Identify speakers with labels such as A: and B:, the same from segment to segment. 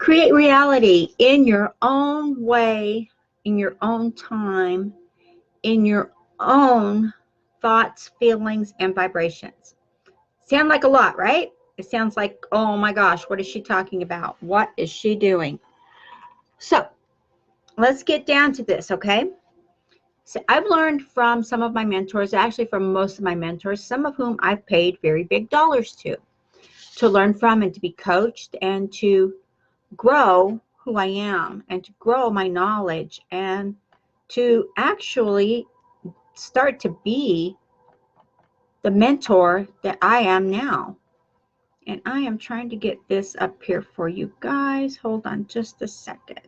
A: Create reality in your own way, in your own time, in your own thoughts, feelings, and vibrations. Sound like a lot, right? It sounds like, oh my gosh, what is she talking about? What is she doing? So let's get down to this, okay? So I've learned from some of my mentors, actually from most of my mentors, some of whom I've paid very big dollars to learn from and to be coached and to grow who I am and to grow my knowledge and to actually start to be the mentor that I am now. And I am trying to get this up here for you guys. Hold on just a second.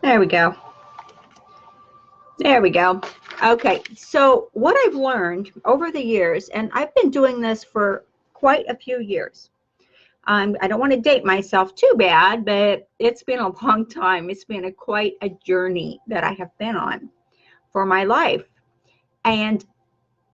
A: There we go. There we go. Okay, so what I've learned over the years, and I've been doing this for quite a few years. I don't want to date myself too bad, but it's been a long time. It's been quite a journey that I have been on for my life. And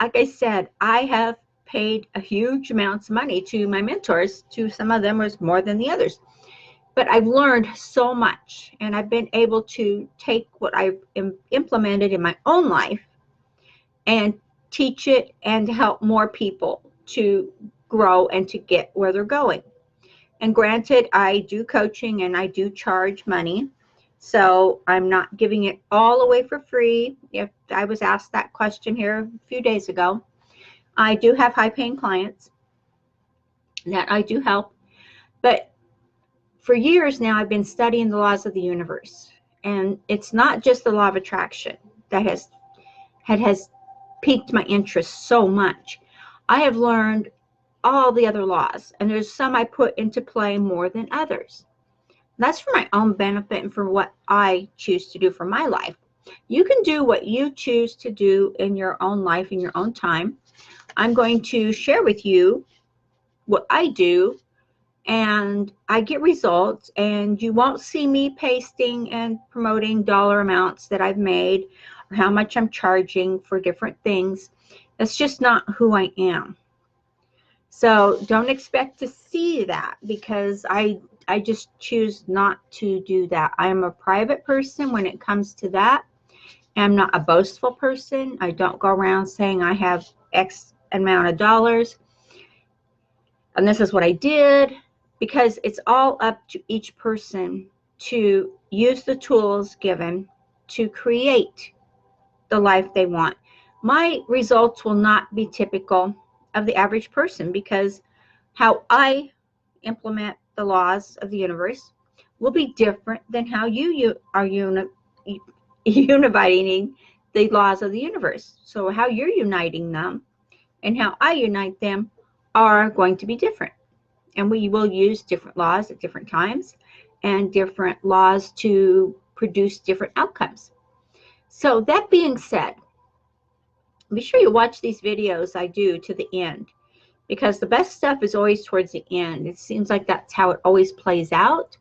A: like I said, I have paid a huge amounts of money to my mentors. To some of them was more than the others. But I've learned so much, and I've been able to take what I've implemented in my own life and teach it and help more people to grow and to get where they're going. And granted, I do coaching and I do charge money. So I'm not giving it all away for free. If I was asked that question here a few days ago, I do have high-paying clients that I do help. But for years now, I've been studying the laws of the universe. And it's not just the law of attraction that has piqued my interest so much. I have learned all the other laws, and there's some I put into play more than others. That's for my own benefit and for what I choose to do for my life. You can do what you choose to do in your own life, in your own time. I'm going to share with you what I do, and I get results, and you won't see me pasting and promoting dollar amounts that I've made or how much I'm charging for different things. That's just not who I am. So don't expect to see that, because I just choose not to do that. I am a private person when it comes to that. I'm not a boastful person. I don't go around saying I have X amount of dollars and this is what I did, because it's all up to each person to use the tools given to create the life they want. My results will not be typical of the average person, because how I implement the laws of the universe will be different than how you are uniting the laws of the universe. So how you're uniting them and how I unite them are going to be different. And we will use different laws at different times and different laws to produce different outcomes. So that being said, be sure you watch these videos I do to the end, because the best stuff is always towards the end. It seems like that's how it always plays out.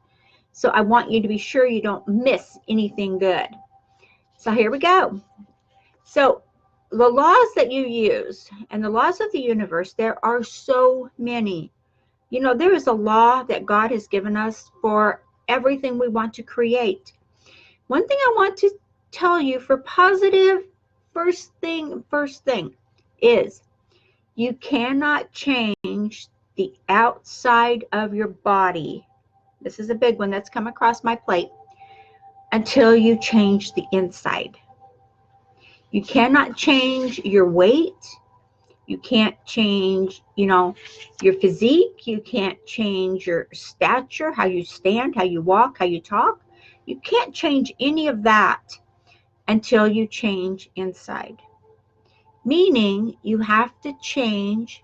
A: So I want you to be sure you don't miss anything good. So here we go. So the laws that you use and the laws of the universe, there are so many. You know, there is a law that God has given us for everything we want to create. One thing I want to tell you for positive, first thing is you cannot change the outside of your body. This is a big one that's come across my plate. Until you change the inside. You cannot change your weight. You can't change, your physique. You can't change your stature, how you stand, how you walk, how you talk. You can't change any of that until you change inside. Meaning you have to change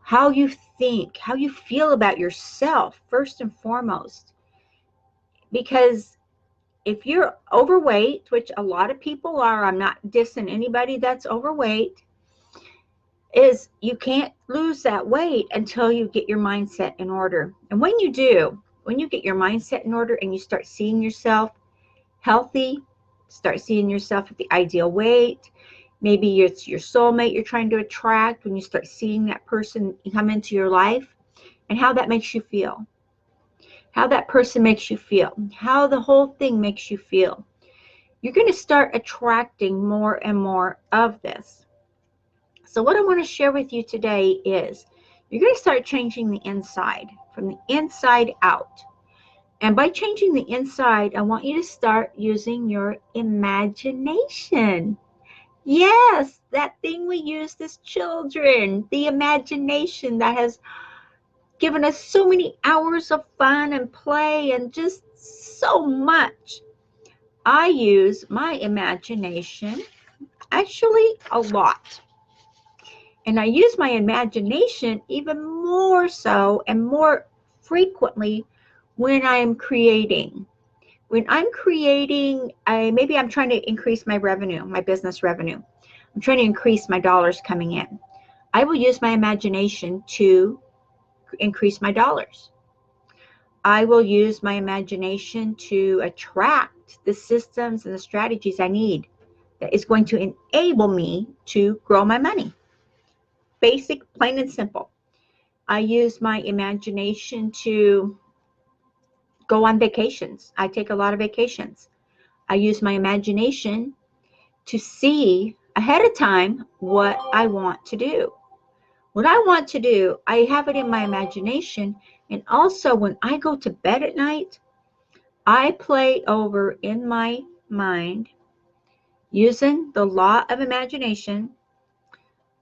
A: how you think, how you feel about yourself, first and foremost. Because if you're overweight, which a lot of people are, I'm not dissing anybody that's overweight, is you can't lose that weight until you get your mindset in order. And when you do, when you get your mindset in order and you start seeing yourself healthy, start seeing yourself at the ideal weight, maybe it's your soulmate you're trying to attract, when you start seeing that person come into your life, and how that makes you feel, how that person makes you feel, how the whole thing makes you feel, you're going to start attracting more and more of this. So what I want to share with you today is you're going to start changing the inside, from the inside out. And by changing the inside, I want you to start using your imagination. Yes, that thing we used as children, the imagination that has given us so many hours of fun and play and just so much. I use my imagination actually a lot. And I use my imagination even more so and more frequently when I'm creating. When I'm creating, maybe I'm trying to increase my revenue, my business revenue. I'm trying to increase my dollars coming in. I will use my imagination to increase my dollars. I will use my imagination to attract the systems and the strategies I need that is going to enable me to grow my money. Basic, plain and simple. I use my imagination to go on vacations. I take a lot of vacations. I use my imagination to see ahead of time what I want to do. What I want to do, I have it in my imagination. And also when I go to bed at night, I play over in my mind, using the law of imagination,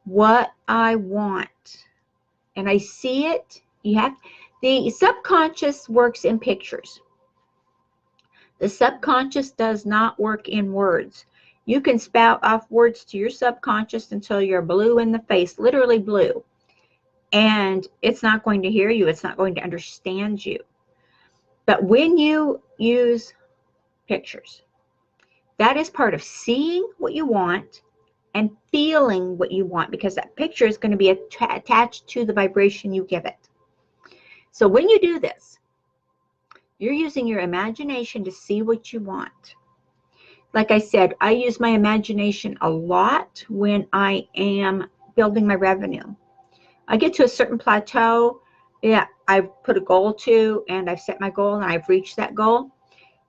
A: what I want. And I see it. The subconscious works in pictures. The subconscious does not work in words. You can spout off words to your subconscious until you're blue in the face, literally blue. And it's not going to hear you. It's not going to understand you. But when you use pictures, that is part of seeing what you want and feeling what you want, because that picture is going to be attached to the vibration you give it. So when you do this, you're using your imagination to see what you want. Like I said, I use my imagination a lot when I am building my revenue. I get to a certain plateau that I've put a goal to, and I've set my goal and I've reached that goal.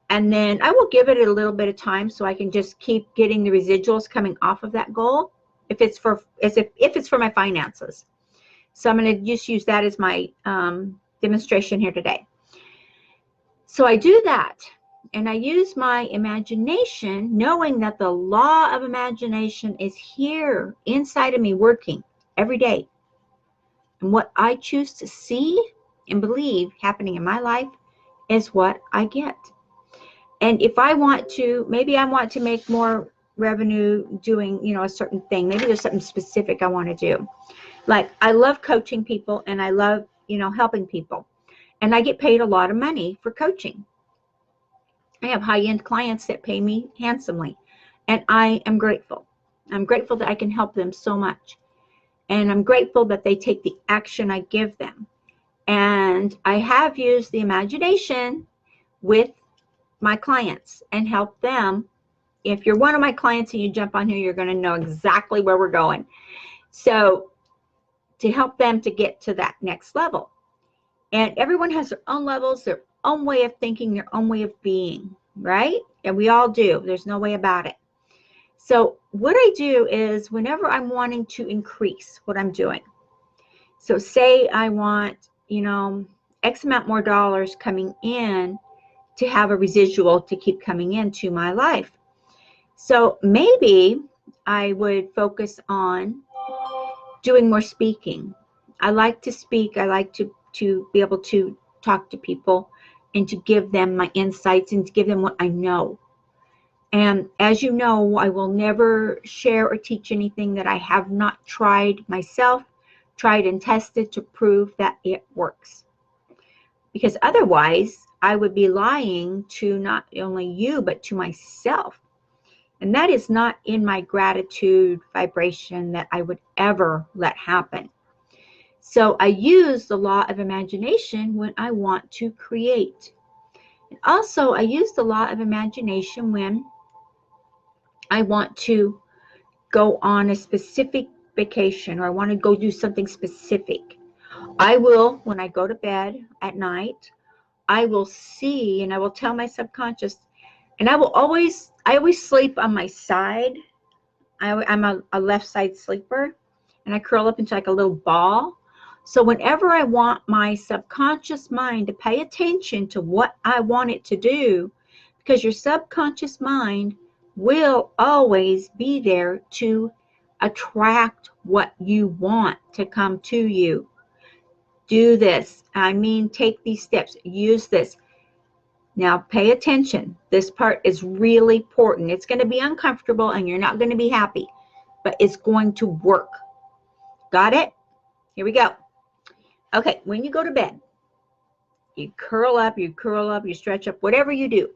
A: And then I will give it a little bit of time so I can just keep getting the residuals coming off of that goal if it's for my finances. So I'm going to just use that as my demonstration here today. So I do that, and I use my imagination, knowing that the law of imagination is here inside of me working every day. And what I choose to see and believe happening in my life is what I get. And if I want to, maybe I want to make more revenue doing, a certain thing. Maybe there's something specific I want to do. Like I love coaching people, and I love, helping people. And I get paid a lot of money for coaching. I have high-end clients that pay me handsomely. And I am grateful. I'm grateful that I can help them so much. And I'm grateful that they take the action I give them. And I have used the imagination with my clients and help them. If you're one of my clients and you jump on here, you're going to know exactly where we're going. So to help them to get to that next level. And everyone has their own levels, their own way of thinking, their own way of being, right? And we all do. There's no way about it. So what I do is whenever I'm wanting to increase what I'm doing. So say I want, X amount more dollars coming in to have a residual to keep coming into my life. So maybe I would focus on doing more speaking. I like to speak. I like to be able to talk to people and to give them my insights and to give them what I know. And as you know, I will never share or teach anything that I have not tried myself, tried and tested to prove that it works. Because otherwise, I would be lying to not only you, but to myself. And that is not in my gratitude vibration that I would ever let happen. So I use the law of imagination when I want to create. And also, I use the law of imagination when I want to go on a specific vacation, or I want to go do something specific. I will, when I go to bed at night, I will see and I will tell my subconscious, and I always sleep on my side. I'm a left side sleeper, and I curl up into like a little ball. So whenever I want my subconscious mind to pay attention to what I want it to do, because your subconscious mind will always be there to attract what you want to come to you. Do this. I mean, take these steps. Use this. Now, pay attention. This part is really important. It's going to be uncomfortable and you're not going to be happy, but it's going to work. Got it? Here we go. Okay, when you go to bed, you curl up, you stretch up, whatever you do.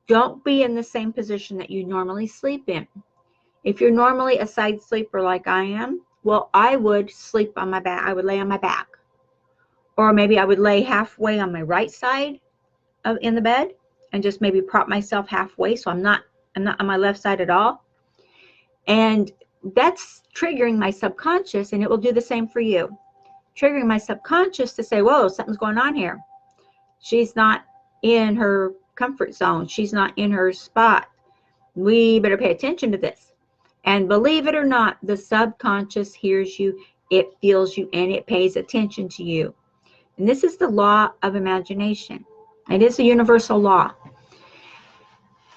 A: Don't be in the same position that you normally sleep in. If you're normally a side sleeper like I am, well, I would sleep on my back. I would lay on my back. Or maybe I would lay halfway on my right side in the bed and just maybe prop myself halfway so I'm not on my left side at all. And that's triggering my subconscious, and it will do the same for you. Triggering my subconscious to say, whoa, something's going on here. She's not in her comfort zone. She's not in her spot. We better pay attention to this. And believe it or not, the subconscious hears you, it feels you, and it pays attention to you. And this is the law of imagination. It is a universal law.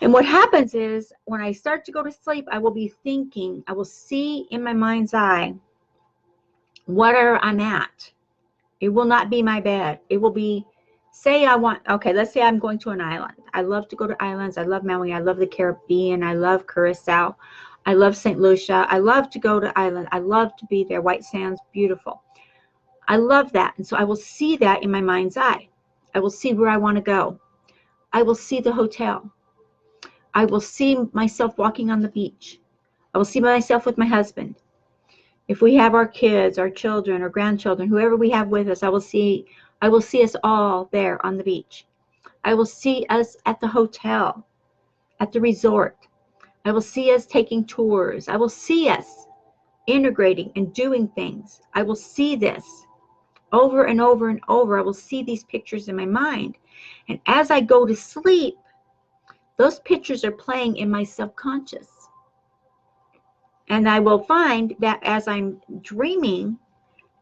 A: And what happens is when I start to go to sleep, I will be thinking, I will see in my mind's eye where I'm at. It will not be my bed. It will be, let's say I'm going to an island. I love to go to islands. I love Maui. I love the Caribbean. I love Curacao. I love St. Lucia. I love to go to island. I love to be there. White Sands, beautiful. I love that. And so I will see that in my mind's eye. I will see where I want to go. I will see the hotel. I will see myself walking on the beach. I will see myself with my husband. If we have our kids, our children, or grandchildren, whoever we have with us, I will see us all there on the beach. I will see us at the hotel, at the resort. I will see us taking tours. I will see us integrating and doing things. I will see this over and over and over. I will see these pictures in my mind. And as I go to sleep, those pictures are playing in my subconscious. And I will find that as I'm dreaming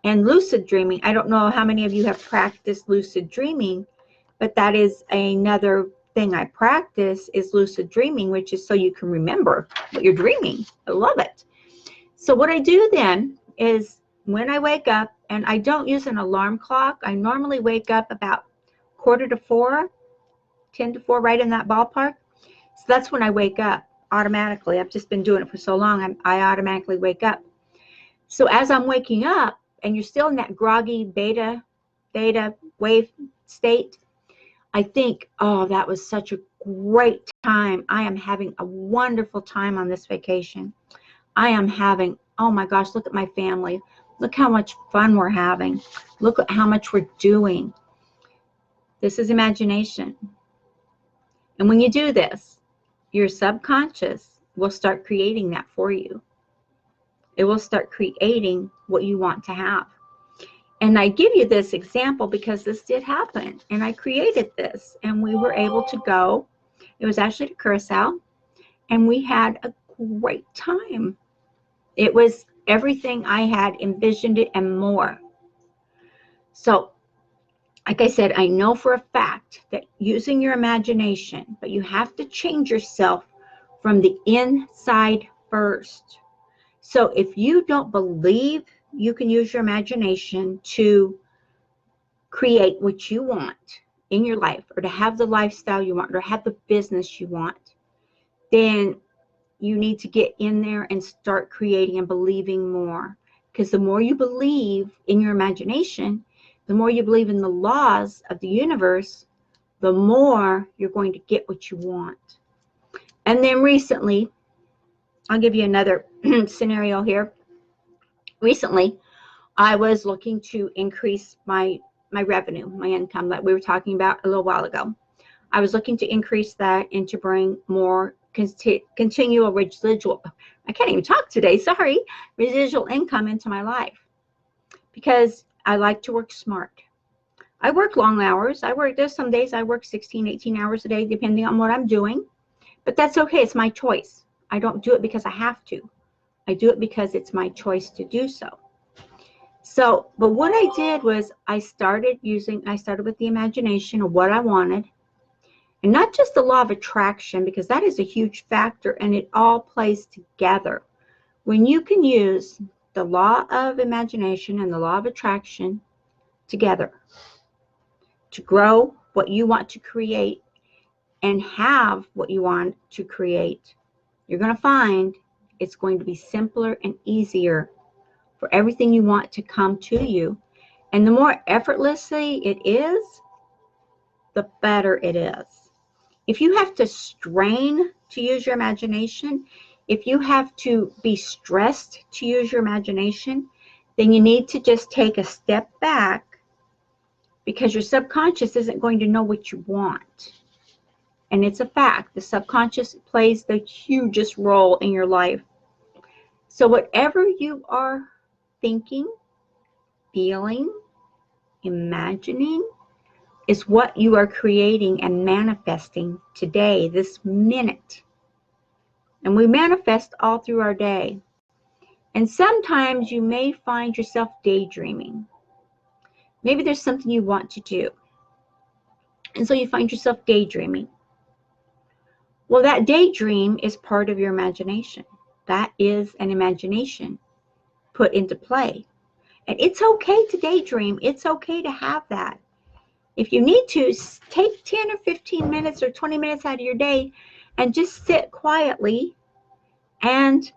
A: and lucid dreaming, I don't know how many of you have practiced lucid dreaming, but that is another thing I practice is lucid dreaming, which is so you can remember what you're dreaming. I love it. So what I do then is when I wake up, and I don't use an alarm clock, I normally wake up about 3:45, 3:50, right in that ballpark. So that's when I wake up automatically. I've just been doing it for so long, I automatically wake up. So as I'm waking up, and you're still in that groggy beta wave state, I think, oh, that was such a great time. I am having a wonderful time on this vacation. I am having, oh my gosh, look at my family. Look how much fun we're having. Look at how much we're doing. This is imagination. And when you do this, your subconscious will start creating that for you. It will start creating what you want to have. And I give you this example because this did happen. And I created this. And we were able to go. It was actually to Curacao. And we had a great time. It was everything I had envisioned it and more. So, like I said, I know for a fact that using your imagination, but you have to change yourself from the inside first. So if you don't believe you can use your imagination to create what you want in your life, or to have the lifestyle you want, or have the business you want, then you need to get in there and start creating and believing more. Because the more you believe in your imagination, the more you believe in the laws of the universe, the more you're going to get what you want. And then recently, I'll give you another scenario here. Recently, I was looking to increase my revenue, my income that we were talking about a little while ago. I was looking to increase that and to bring more continual residual, I can't even talk today, sorry, residual income into my life. Because I like to work smart. I work long hours. There's some days I work 16, 18 hours a day, depending on what I'm doing. But that's okay. It's my choice. I don't do it because I have to. I do it because it's my choice to do so. So, but what I did was I started with the imagination of what I wanted. And not just the law of attraction, because that is a huge factor and it all plays together. When you can use the law of imagination and the law of attraction together to grow what you want to create and have what you want to create, you're going to find it's going to be simpler and easier for everything you want to come to you. And the more effortlessly it is, the better it is. If you have to strain to use your imagination, if you have to be stressed to use your imagination, then you need to just take a step back, because your subconscious isn't going to know what you want. And it's a fact. The subconscious plays the hugest role in your life. So whatever you are thinking, feeling, imagining, is what you are creating and manifesting today, this minute. And we manifest all through our day. And sometimes you may find yourself daydreaming. Maybe there's something you want to do. And so you find yourself daydreaming. Well, that daydream is part of your imagination. That is an imagination put into play. And it's okay to daydream. It's okay to have that. If you need to, take 10 or 15 minutes or 20 minutes out of your day and just sit quietly and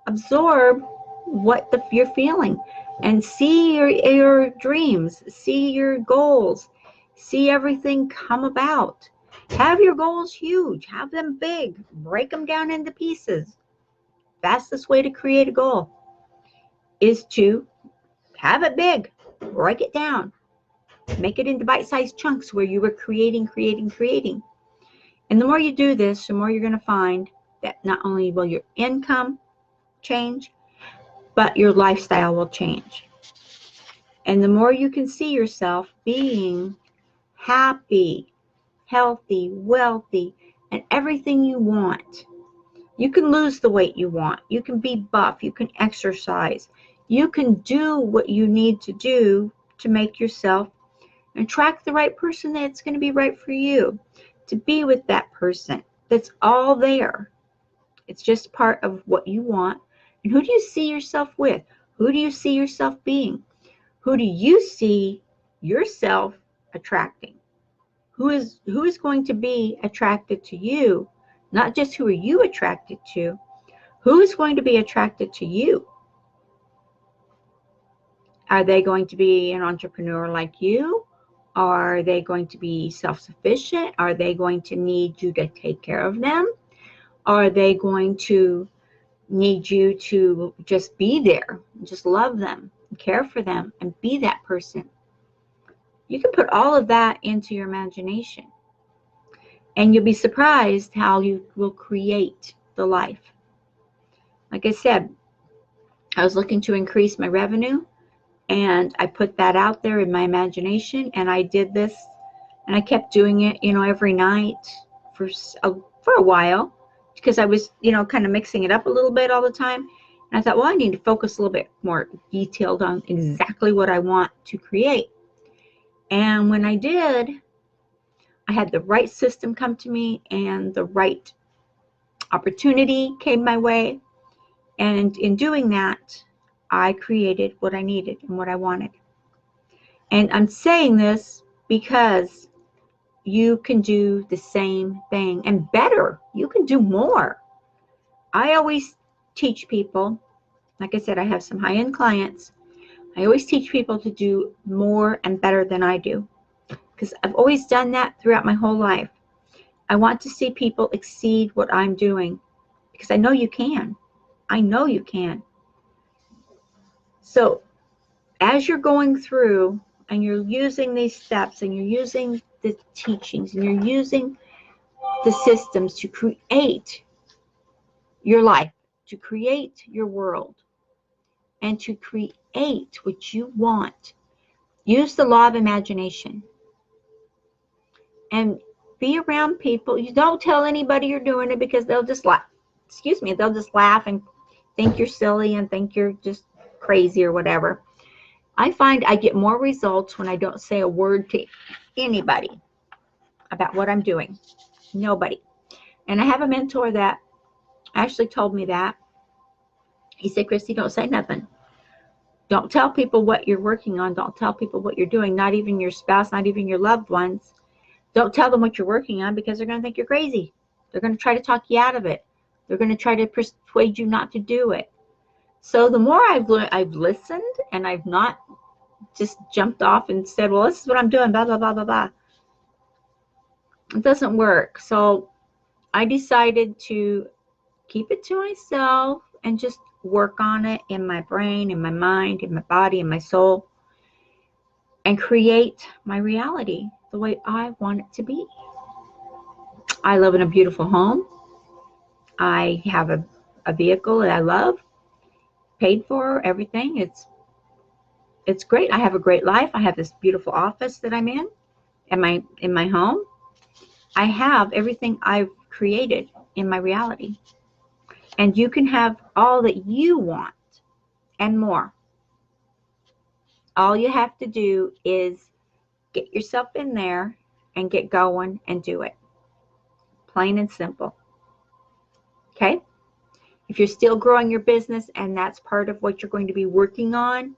A: absorb what you're feeling and see your dreams, see your goals, see everything come about. Have your goals huge, have them big, break them down into pieces. Fastest way to create a goal is to have it big, break it down, make it into bite-sized chunks where you were creating. And the more you do this, the more you're going to find that not only will your income change, but your lifestyle will change. And the more you can see yourself being happy, healthy, wealthy, and everything you want. You can lose the weight you want. You can be buff. You can exercise. You can do what you need to do to make yourself attract the right person that's going to be right for you, to be with that person. That's all there. It's just part of what you want. And who do you see yourself with? Who do you see yourself being? Who do you see yourself attracting? Who is going to be attracted to you? Not just who are you attracted to, who is going to be attracted to you? Are they going to be an entrepreneur like you? Are they going to be self-sufficient? Are they going to need you to take care of them? Are they going to need you to just be there, just love them, care for them, and be that person? You can put all of that into your imagination, and you'll be surprised how you will create the life. Like I said, I was looking to increase my revenue, and I put that out there in my imagination, and I did this, and I kept doing it, every night for a while, because I was, kind of mixing it up a little bit all the time. And I thought, well, I need to focus a little bit more detailed on exactly what I want to create. And when I did, I had the right system come to me, and the right opportunity came my way. And in doing that, I created what I needed and what I wanted. And I'm saying this because you can do the same thing and better. You can do more. I always teach people, like I said, I have some high-end clients. I always teach people to do more and better than I do, because I've always done that throughout my whole life. I want to see people exceed what I'm doing, because I know you can. I know you can. So as you're going through and you're using these steps and you're using the teachings and you're using the systems to create your life, to create your world, and to create what you want, Use the law of imagination. And be around people. You don't tell anybody you're doing it because they'll just laugh. Excuse me, they'll just laugh and think you're silly and think you're just crazy or whatever. I find I get more results when I don't say a word to anybody about what I'm doing. Nobody. And I have a mentor that actually told me that. He said, Christy, don't say nothing. Don't tell people what you're working on. Don't tell people what you're doing, not even your spouse, not even your loved ones. Don't tell them what you're working on because they're going to think you're crazy. They're going to try to talk you out of it. They're going to try to persuade you not to do it. So the more I've learned, I've listened, and I've not just jumped off and said, well, this is what I'm doing, blah, blah, blah, blah, blah. It doesn't work. So I decided to keep it to myself and just work on it in my brain, in my mind, in my body, in my soul, and create my reality the way I want it to be. I live in a beautiful home. I have a vehicle that I love, paid for, everything. It's great. I have a great life. I have this beautiful office that I'm in my home. I have everything I've created in my reality. And you can have all that you want and more. All you have to do is get yourself in there and get going and do it. Plain and simple. Okay? If you're still growing your business and that's part of what you're going to be working on,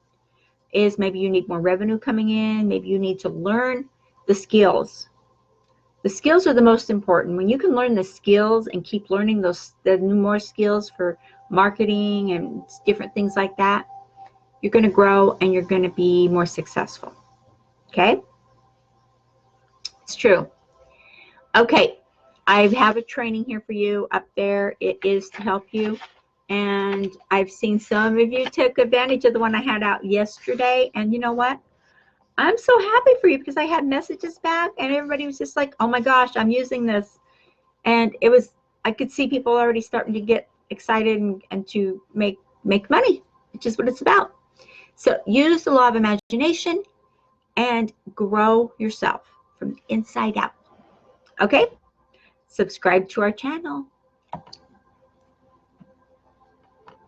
A: is maybe you need more revenue coming in, maybe you need to learn the skills. The skills are the most important. When you can learn the skills and keep learning the more skills for marketing and different things like that, you're going to grow and you're going to be more successful. Okay? It's true. Okay, I have a training here for you up there. It is to help you. And I've seen some of you took advantage of the one I had out yesterday. And you know what? I'm so happy for you because I had messages back and everybody was just like, oh my gosh, I'm using this. And I could see people already starting to get excited and to make money, which is what it's about. So use the law of imagination and grow yourself from the inside out. Okay? Subscribe to our channel.